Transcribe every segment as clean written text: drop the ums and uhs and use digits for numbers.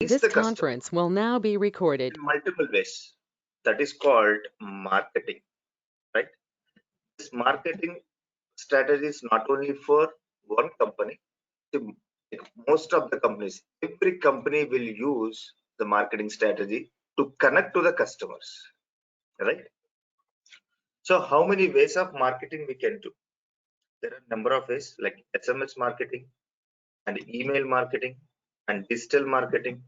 convince This the customer conference will now be recorded. in multiple ways. That is called marketing, right? This marketing strategy is not only for one company. Most of the companies, every company will use the marketing strategy to connect to the customers, right? So how many ways of marketing we can do? There are a number of ways like SMS marketing and email marketing and digital marketing.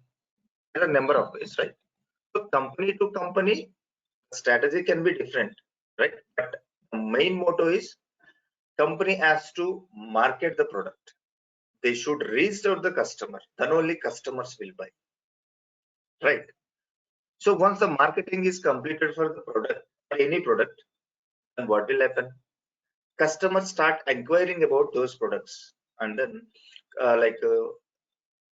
There are a number of ways, right? So company to company, strategy can be different, right? But the main motto is company has to market the product. They should reach out the customer. Then only customers will buy, right? So once the marketing is completed for the product, for any product, then what will happen? Customers start inquiring about those products, and then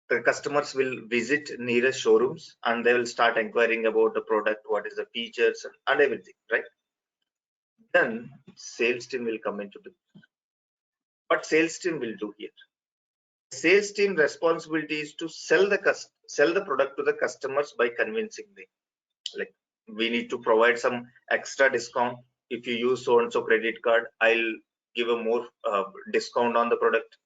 the customers will visit nearest showrooms and they will start inquiring about the product, what is the features and everything, right? Then sales team will come into it. What sales team will do here? Sales team responsibility is to sell the product to the customers by convincing them. Like we need to provide some extra discount. If you use so and so credit card, I'll give a more discount on the product.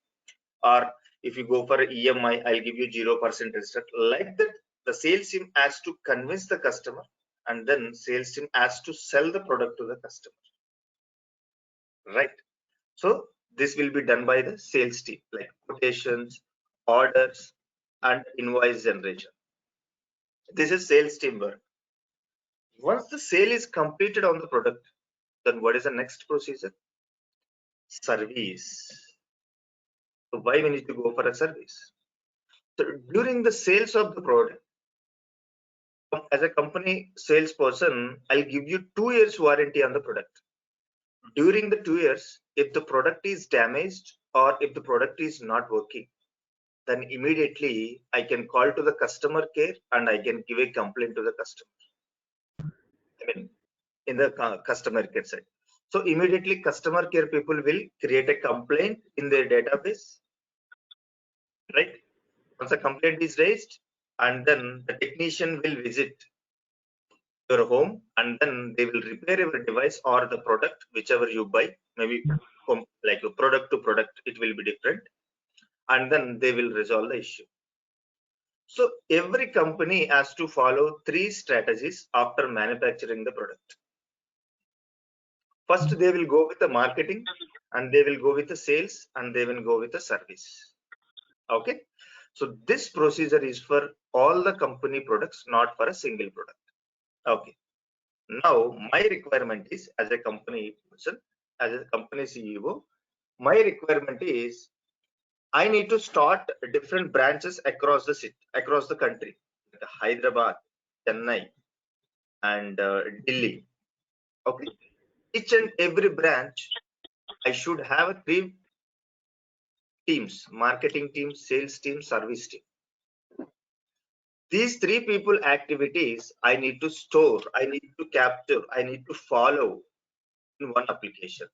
Or if you go for EMI, I'll give you 0% discount. Like that, the sales team has to convince the customer, and then sales team has to sell the product to the customer, right? So this will be done by the sales team, like quotations, orders, and invoice generation. This is sales team work. Once the sale is completed on the product, then what is the next procedure? Service. So why we need to go for a service? So during the sales of the product, as a company salesperson, I'll give you 2 years warranty on the product. During the 2 years, if the product is damaged or if the product is not working, then immediately I can call to the customer care and I can give a complaint to the customer. I mean, in the customer care side. So immediately customer care people will create a complaint in their database, right? Once a complaint is raised, and then the technician will visit your home and then they will repair your device or the product, whichever you buy, maybe from like a product to product, it will be different. And then they will resolve the issue. So every company has to follow 3 strategies after manufacturing the product. First, they will go with the marketing, and they will go with the sales, and they will go with the service. Okay. So this procedure is for all the company products, not for a single product. Okay. Now my requirement is, as a company person, as a company CEO, my requirement is I need to start different branches across the city, across the country, like Hyderabad, Chennai, and Delhi. Okay. Each and every branch, I should have 3 teams: marketing team, sales team, service team. These 3 people activities I need to store, I need to capture, I need to follow in one application.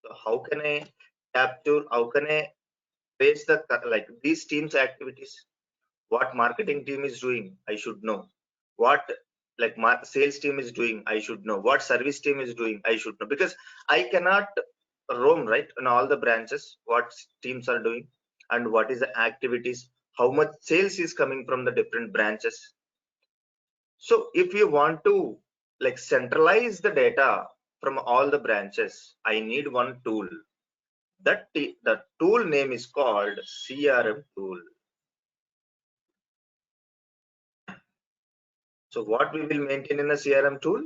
So how can I capture, how can I trace the like these teams activities? What marketing team is doing, I should know. What like my sales team is doing, I should know. What service team is doing, I should know, because I cannot roam right in all the branches what teams are doing and what is the activities, how much sales is coming from the different branches. So if you want to like centralize the data from all the branches, I need one tool. That the tool name is called CRM tool. So what we will maintain in a CRM tool?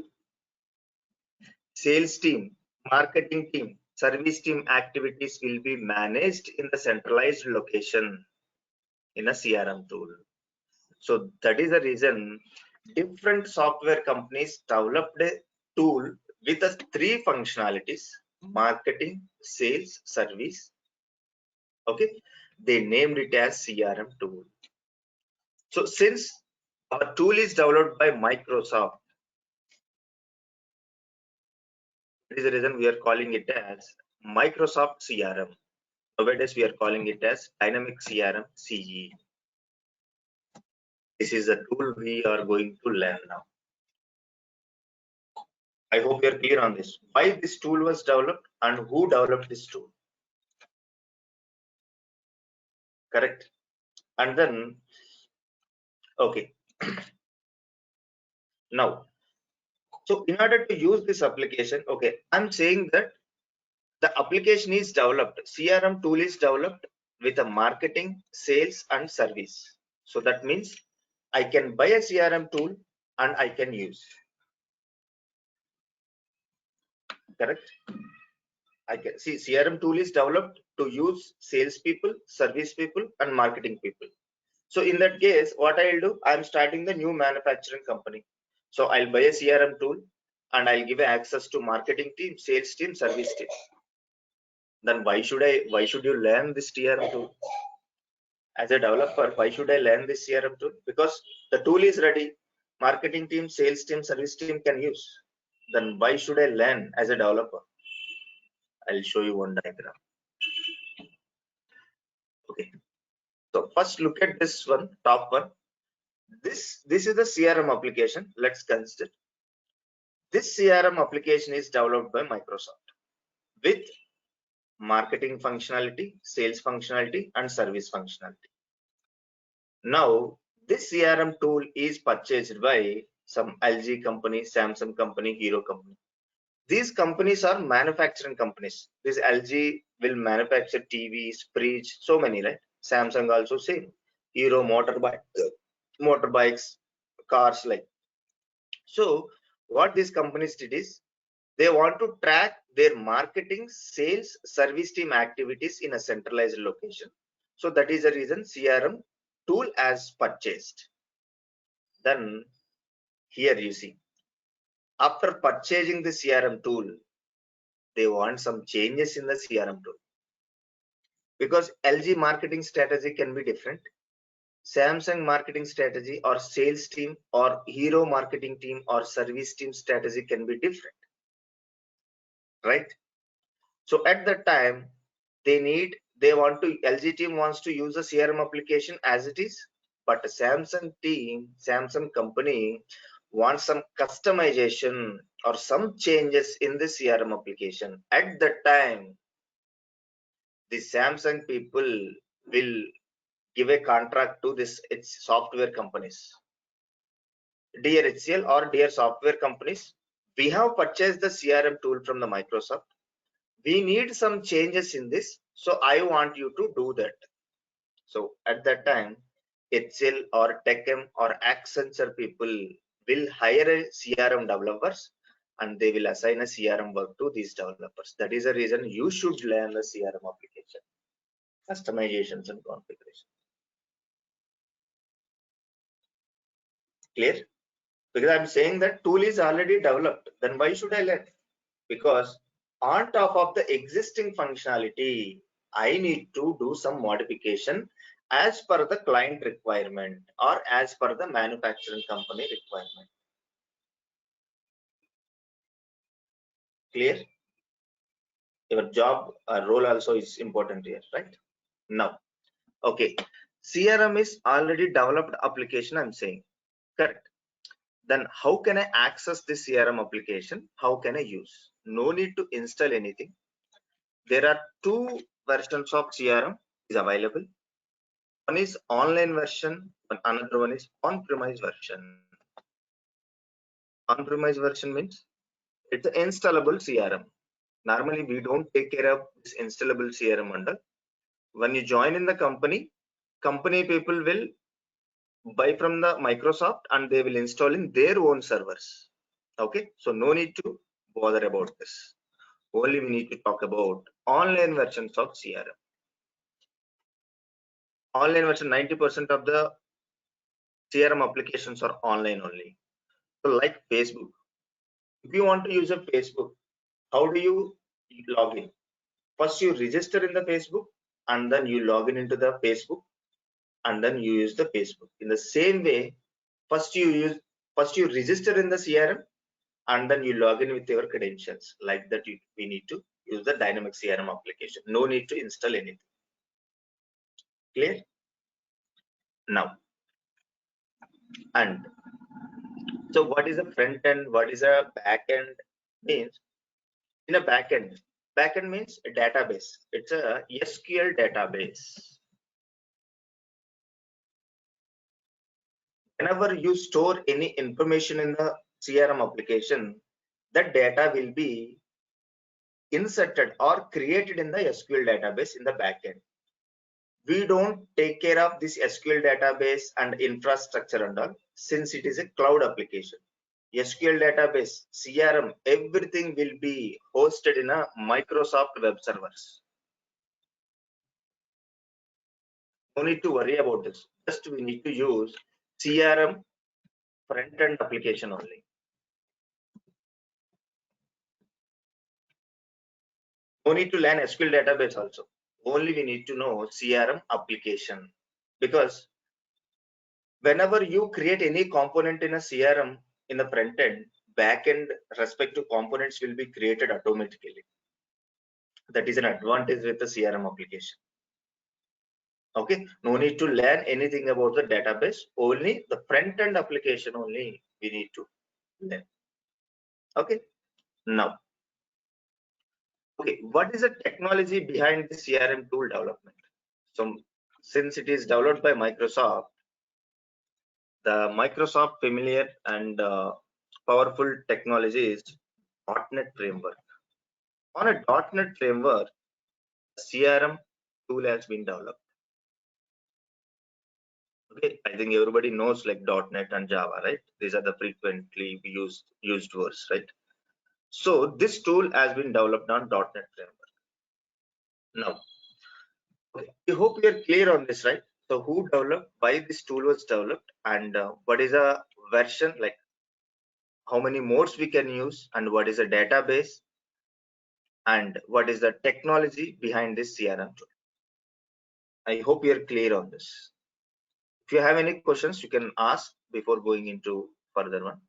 Sales team, marketing team, service team activities will be managed in the centralized location in a CRM tool. So that is the reason different software companies developed a tool with the 3 functionalities: marketing, sales, service. Okay, they named it as CRM tool. So since our tool is developed by Microsoft, that is the reason we are calling it as Microsoft CRM. Nowadays we are calling it as Dynamic CRM CE. This is the tool we are going to learn now. I hope you're clear on this. Why this tool was developed and who developed this tool. Correct. And then, okay. Now, so in order to use this application, okay, I'm saying that the application is developed. CRM tool is developed with a marketing, sales, and service. So that means I can buy a CRM tool and I can use. Correct. I can see CRM tool is developed to use sales people, service people, and marketing people. So in that case, what I'll do, I'm starting the new manufacturing company. So I'll buy a CRM tool and I'll give access to marketing team, sales team, service team. Then why should you learn this CRM tool? As a developer, why should I learn this CRM tool? Because the tool is ready. Marketing team, sales team, service team can use. Then why should I learn as a developer? I'll show you one diagram. Okay. So first look at this one, top one. This is the CRM application. Let's consider. This CRM application is developed by Microsoft with marketing functionality, sales functionality, and service functionality. Now, this CRM tool is purchased by some LG company, Samsung company, Hero company. These companies are manufacturing companies. This LG will manufacture TVs, fridge, so many, right? Samsung also same. Hero motorbikes, cars like. So what these companies did is they want to track their marketing, sales, service team activities in a centralized location. So that is the reason CRM tool as purchased. Then here you see, after purchasing the CRM tool, they want some changes in the CRM tool because LG marketing strategy can be different. Samsung marketing strategy or sales team or Hero marketing team or service team strategy can be different, right? So at that time, they want to, LG team wants to use the CRM application as it is, but Samsung company wants some customization or some changes in the CRM application. At that time, the Samsung people will give a contract to its software companies. Dear HCL or dear software companies, we have purchased the CRM tool from the Microsoft. We need some changes in this, so I want you to do that. So at that time, HCL or TechM or Accenture people will hire a CRM developers and they will assign a CRM work to these developers. That is the reason you should learn the CRM application, customizations and configuration. Clear? Because I'm saying that tool is already developed, then why should I learn? Because on top of the existing functionality, I need to do some modification as per the client requirement or as per the manufacturing company requirement. Clear? Your job role also is important here, right? Now, okay, CRM is already developed application, I'm saying, correct? Then how can I access this CRM application? How can I use? No need to install anything. There are two versions of CRM is available. One is online version, and another one is on-premise version. On-premise version means it's an installable CRM. Normally, we don't take care of this installable CRM under. When you join in the company people will buy from the Microsoft and they will install in their own servers. Okay, so no need to bother about this. Only we need to talk about online versions of CRM. Online version, 90% of the CRM applications are online only. So like Facebook, if you want to use a Facebook, how do you log in? First you register in the Facebook and then you log in into the Facebook and then you use the Facebook. In the same way, first you register in the CRM and then you log in with your credentials. Like that we need to use the dynamic CRM application. No need to install anything. Clear? Now, And so what is a front end? What is a back end? Means in a back end means a database. It's a SQL database. Whenever you store any information in the CRM application, that data will be inserted or created in the SQL database in the backend. We don't take care of this SQL database and infrastructure and all, since it is a cloud application. SQL database, CRM, everything will be hosted in a Microsoft web servers. No need to worry about this. Just we need to use CRM front-end application only. No need to learn SQL database also. Only we need to know CRM application, because whenever you create any component in a CRM in the front end, back end respective components will be created automatically. That is an advantage with the CRM application. Okay, no need to learn anything about the database. Only the front end application only we need to learn. Okay, now, okay, what is the technology behind the CRM tool development? So since it is developed by Microsoft, the Microsoft familiar and powerful technology is .NET framework. On a .NET framework, CRM tool has been developed. Okay, I think everybody knows like .NET and Java, right? These are the frequently used words, right? So this tool has been developed on .NET framework. Now, okay, I hope we are clear on this, right? So who developed, why this tool was developed, and what is a version, like how many modes we can use, and what is a database, and what is the technology behind this CRM tool. I hope you are clear on this. If you have any questions, you can ask before going into further one.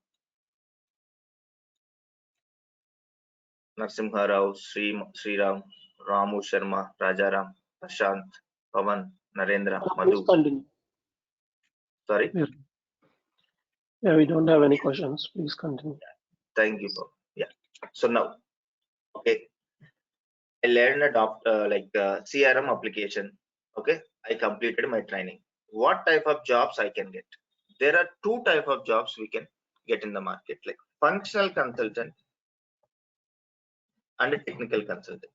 Narsimha Rao, Sriram, Ramu Sharma, Rajaram, Prashant, Pavan, Narendra, Please Madhu. continue. Sorry? Yeah, we don't have any questions. Please continue. Thank you, Pavan. Yeah. So now, okay, I learned a CRM application. Okay, I completed my training. What type of jobs I can get? There are two type of jobs we can get in the market, like functional consultant and a technical consultant.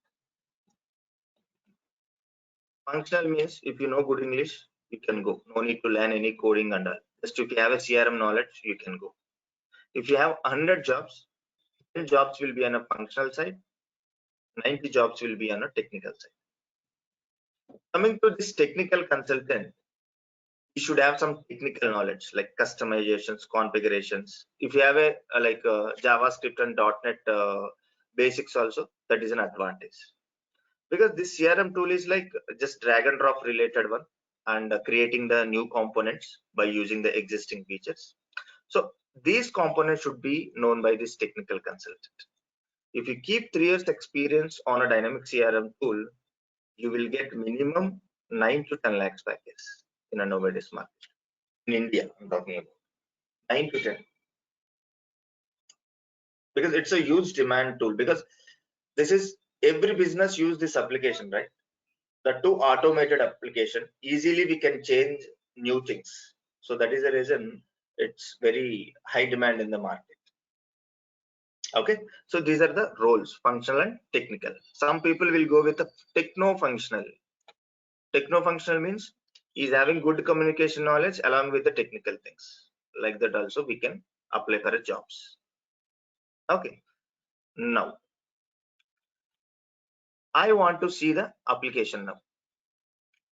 Functional means if you know good English, you can go. No need to learn any coding and all. Just if you have a CRM knowledge, you can go. If you have 100 jobs, 10 jobs will be on a functional side, 90 jobs will be on a technical side. Coming to this technical consultant, you should have some technical knowledge like customizations, configurations. If you have a JavaScript and .NET basics also, that is an advantage. Because this CRM tool is like just drag and drop related one, and creating the new components by using the existing features. So these components should be known by this technical consultant. If you keep 3 years experience on a dynamic CRM tool, you will get minimum 9 to 10 lakhs package in a nobody's market. In India, I'm talking about 9 to 10. Because it's a huge demand tool, because this is every business use this application, right? The two automated application, easily we can change new things. So that is the reason it's very high demand in the market. Okay, so these are the roles, functional and technical. Some people will go with a techno-functional. Techno-functional means he's having good communication knowledge along with the technical things. Like that also we can apply for a jobs. Okay, now I want to see the application now,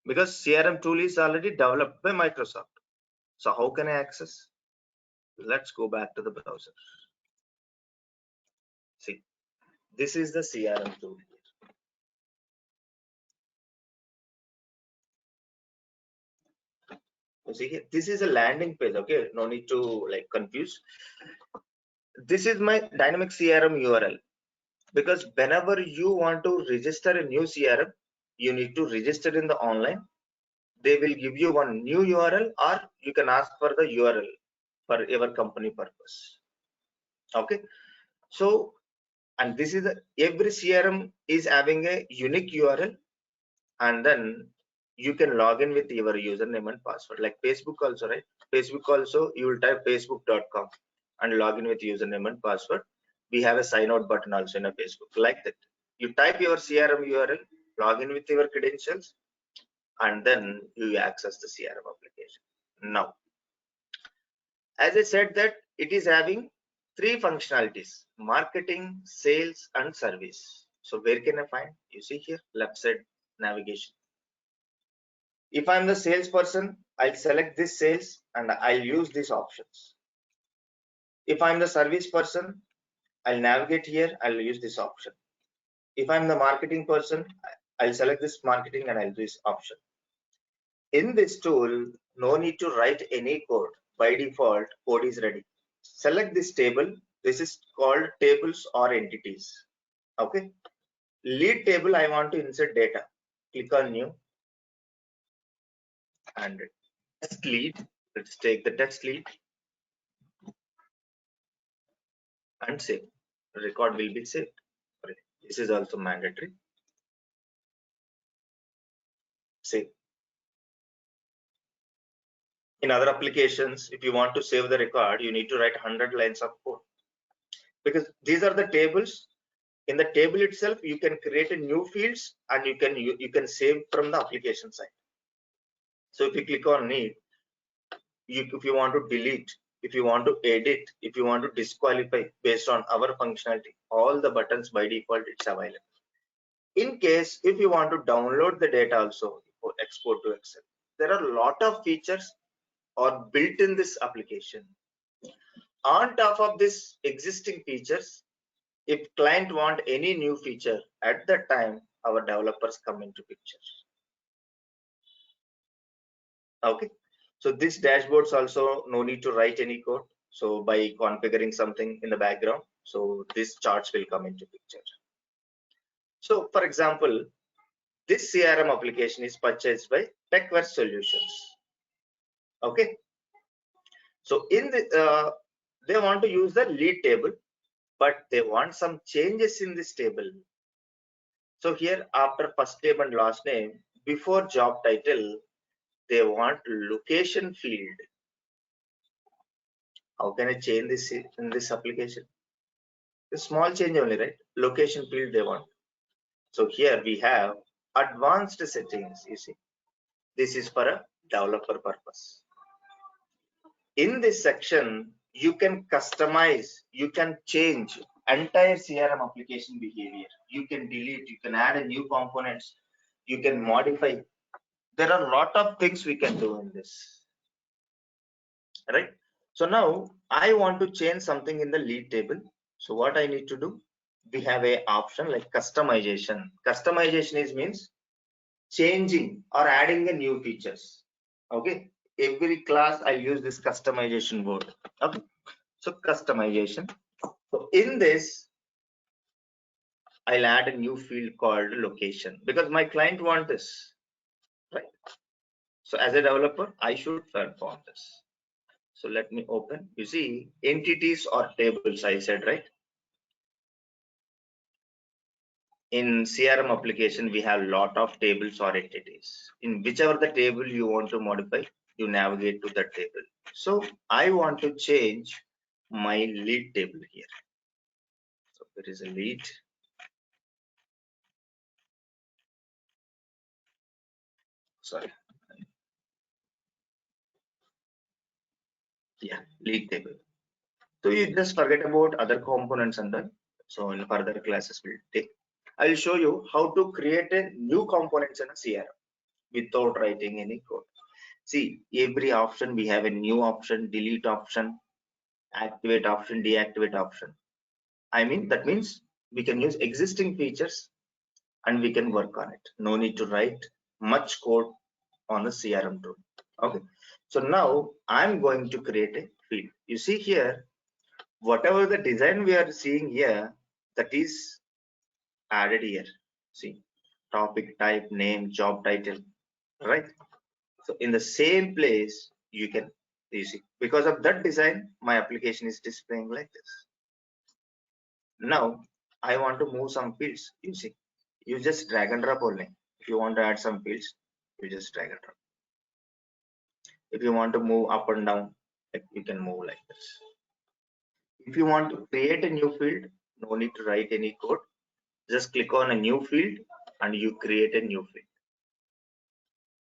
because CRM tool is already developed by Microsoft. So how can I access? Let's go back to the browser. See, this is the CRM tool. You see here, this is a landing page. Okay, no need to like confuse. This is my dynamic CRM URL, because whenever you want to register a new CRM, you need to register in the online. They will give you one new URL, or you can ask for the URL. for your company purpose. Okay, so and this is every CRM is having a unique URL, and then you can log in with your username and password, like Facebook also, right? Facebook also, you will type facebook.com and log in with username and password. We have a sign out button also in a Facebook, like that. You type your CRM URL, log in with your credentials, and then you access the CRM application. Now, as I said that it is having three functionalities: marketing, sales, and service. So where can I find? You see here, left side navigation. If I'm the salesperson, I'll select this sales and I'll use these options. If I'm the service person, I'll navigate here, I'll use this option. If I'm the marketing person, I'll select this marketing and I'll do this option. In this tool, no need to write any code. By default, code is ready. Select this table. This is called tables or entities. Okay. Lead table, I want to insert data. Click on new and text lead. Let's take the text lead and save. Record will be saved. This is also mandatory. Save. In other applications, if you want to save the record, you need to write 100 lines of code, because these are the tables. In the table itself, you can create a new fields and you can save from the application side. So if you click on need, if you want to delete, if you want to edit, if you want to disqualify based on our functionality, all the buttons by default it's available. In case if you want to download the data also for export to Excel, there are a lot of features are built in this application. On top of this existing features, if client want any new feature, at that time our developers come into picture. Okay, so this dashboards also no need to write any code. So by configuring something in the background, so these charts will come into picture. So for example, this CRM application is purchased by TechWare Solutions. Okay, so in the they want to use the lead table, but they want some changes in this table. So here, after first name and last name, before job title, they want location field. How can I change this in this application? A small change only, right? Location field they want. So here we have advanced settings. You see, this is for a developer purpose. In this section, you can customize, you can change entire CRM application behavior. You can delete, you can add a new components, you can modify. There are a lot of things we can do in this, right? So now I want to change something in the lead table. So what I need to do? We have a option like customization. Customization is means changing or adding a new features. Okay, every class I use this customization word. Okay, so customization. So in this, I'll add a new field called location because my client wants this, right? So as a developer, I should perform this. So let me open. You see, entities or tables, I said, right? In CRM application, we have lot of tables or entities. In whichever the table you want to modify, you navigate to that table. So I want to change my lead table here. So there is a lead. Sorry. Yeah, lead table. So you just forget about other components and then. So in further classes we'll take. I'll show you how to create a new components in a CRM without writing any code. See, every option we have a new option, delete option, activate option, deactivate option. I mean, that means we can use existing features and we can work on it. No need to write much code on the CRM tool. Okay. So now I'm going to create a field. You see here, whatever the design we are seeing here, that is added here. See, topic, type, name, job title, right? So in the same place, you can You see, because of that design, my application is displaying like this. Now I want to move some fields. You see, you just drag and drop only. If you want to add some fields, you just drag and drop. If you want to move up and down, like you can move like this. If you want to create a new field, no need to write any code. Just click on a new field and you create a new field.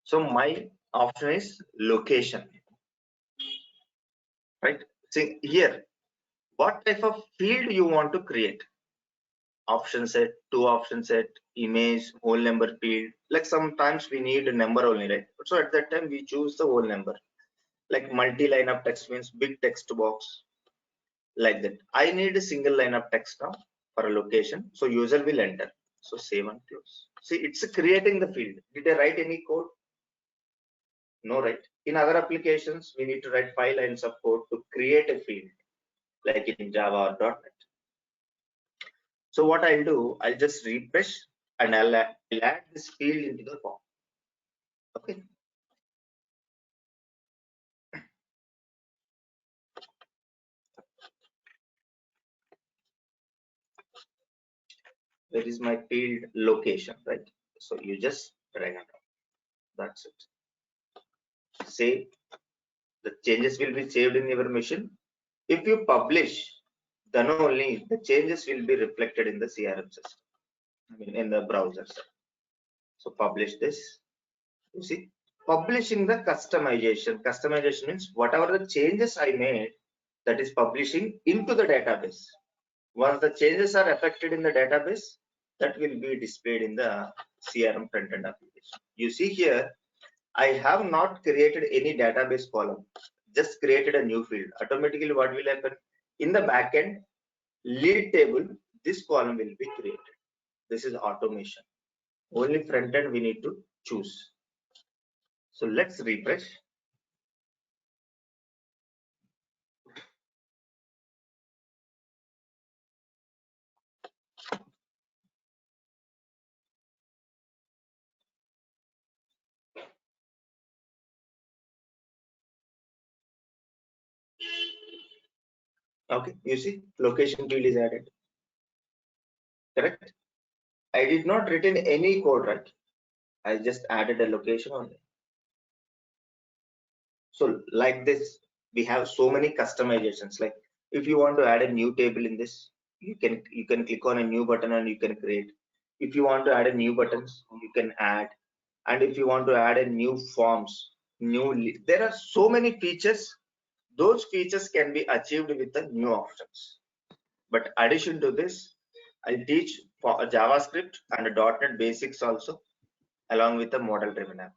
So my option is location, right? See here, what type of field you want to create? Option set, two option set, image, whole number field. Like sometimes we need a number only, right? So at that time we choose the whole number. Like multi-line of text means big text box, like that. I need a single line of text now for a location. So user will enter. So save and close. See, it's creating the field. Did I write any code? No, right? In other applications, we need to write 5 lines of code to create a field, like in Java or .NET. So what I'll do, I'll just refresh and I'll add this field into the form. Okay. Where is my field location, right? So you just drag and drop. That's it. Save. The changes will be saved in your machine. If you publish, then only the changes will be reflected in the CRM system. I mean, in the browser. So publish this. You see, publishing the customization. Customization means whatever the changes I made, that is publishing into the database. Once the changes are affected in the database, that will be displayed in the CRM front-end application. You see here, I have not created any database column, just created a new field. Automatically, what will happen? In the backend, lead table, this column will be created. This is automation. Only front-end we need to choose. So let's refresh. Okay, you see, location field is added. Correct? I did not written any code, right? I just added a location only. So like this, we have so many customizations. Like if you want to add a new table in this, you can click on a new button and you can create. If you want to add a new buttons, you can add. And if you want to add a new forms, there are so many features. Those features can be achieved with the new options. But addition to this, I'll teach for a JavaScript and a .NET basics also, along with the model driven app.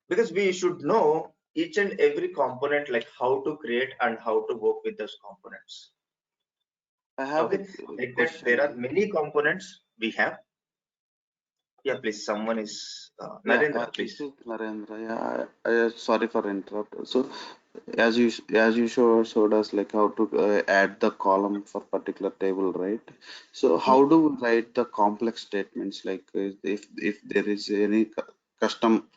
Because we should know each and every component, like how to create and how to work with those components. I have Okay, a like that question. there are many components we have. Yeah, please, someone is Yeah, Narendra, this please. is Narendra. Yeah, sorry for interrupt. So, as you showed us like how to add the column for particular table, right? So, how do we write the complex statements? Like if there is any custom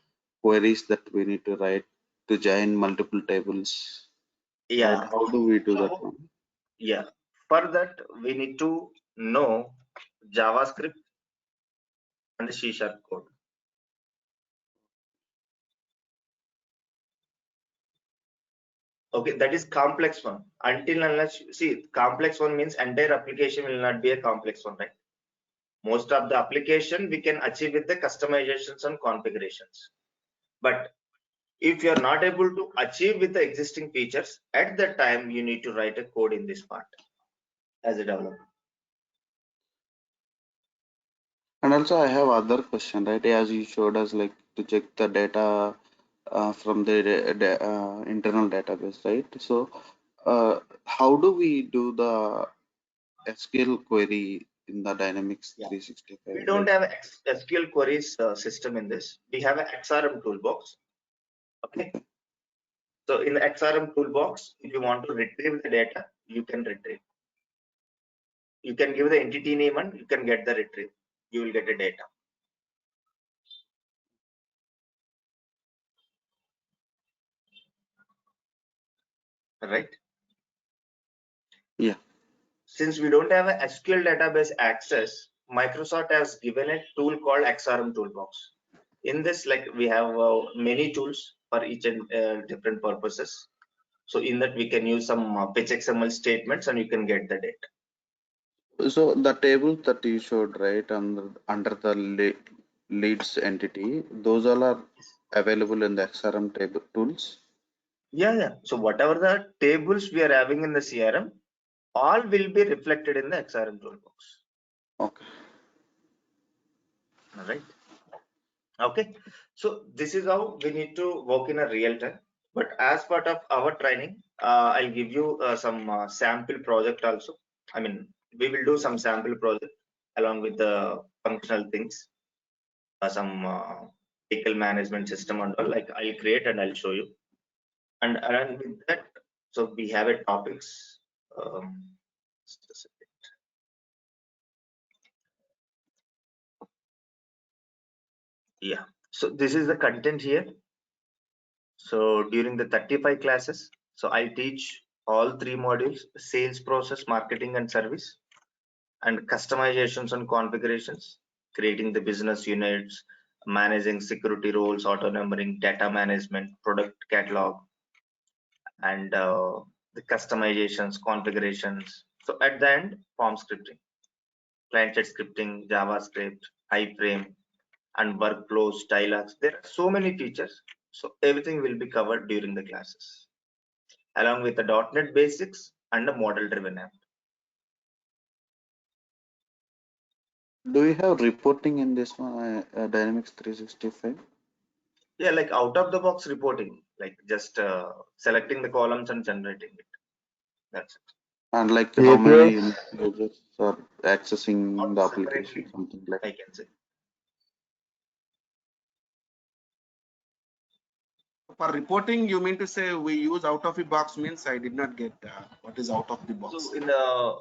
queries that we need to write to join multiple tables, right? Yeah, How do we do that so one? yeah, for that we need to know JavaScript and the C# code. Okay, that is complex one. Until unless, see, complex one means entire application will not be a complex one, right? Most of the application we can achieve with the customizations and configurations. But if you are not able to achieve with the existing features, at that time you need to write a code in this part as a developer. And also, I have other question, right? As you showed us, like to check the data from the internal database, right? So, how do we do the SQL query in the Dynamics Yeah, we 365? don't Like, have SQL queries system in this. We have an XRM toolbox. Okay, okay, so in the XRM toolbox, if you want to retrieve the data, you can retrieve. You can give the entity name and you can get the retrieve. You will get the data. right? Yeah. Since we don't have a SQL database access, Microsoft has given a tool called XRM Toolbox. In this, like we have many tools for each and different purposes. So in that we can use some pitch XML statements and you can get the data. So the tables that you showed, right, under the leads entity, those all are available in the XRM table tools. Yeah. So whatever the tables we are having in the CRM, all will be reflected in the XRM Toolbox. Okay. All right. Okay. So this is how we need to work in a real time. But as part of our training, I'll give you some sample project also. I mean, we will do some sample project along with the functional things, some vehicle management system and all. Like I'll create and I'll show you. And along with that, so we have a topics. Just a second. Yeah. So this is the content here. So during the 35 classes, so I teach all three modules: sales process, marketing and service, and customizations and configurations, creating the business units, managing security roles, auto numbering, data management, product catalog, and the customizations, configurations. So at the end, form scripting, client-side scripting, JavaScript, iframe, and workflows, dialogues. There are so many features. So everything will be covered during the classes, along with the .NET basics and the model-driven app. Do you have reporting in this one, Dynamics 365? Yeah, like out of the box reporting, like just selecting the columns and generating it. That's it. And like how API. many users are accessing Not the application, separately, something like. I can say. For reporting, you mean to say we use out of the box means I did not get what is out of the box. So in the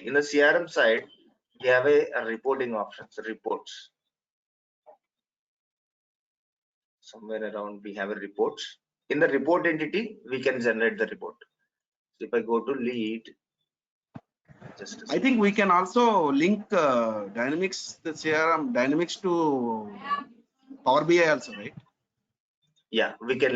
in the CRM side, we have a reporting options, reports. Somewhere around we have a reports. In the report entity, we can generate the report. So if I go to lead, just a I think second. we can also link Dynamics, the CRM Dynamics to Power BI also, right? Yeah, we can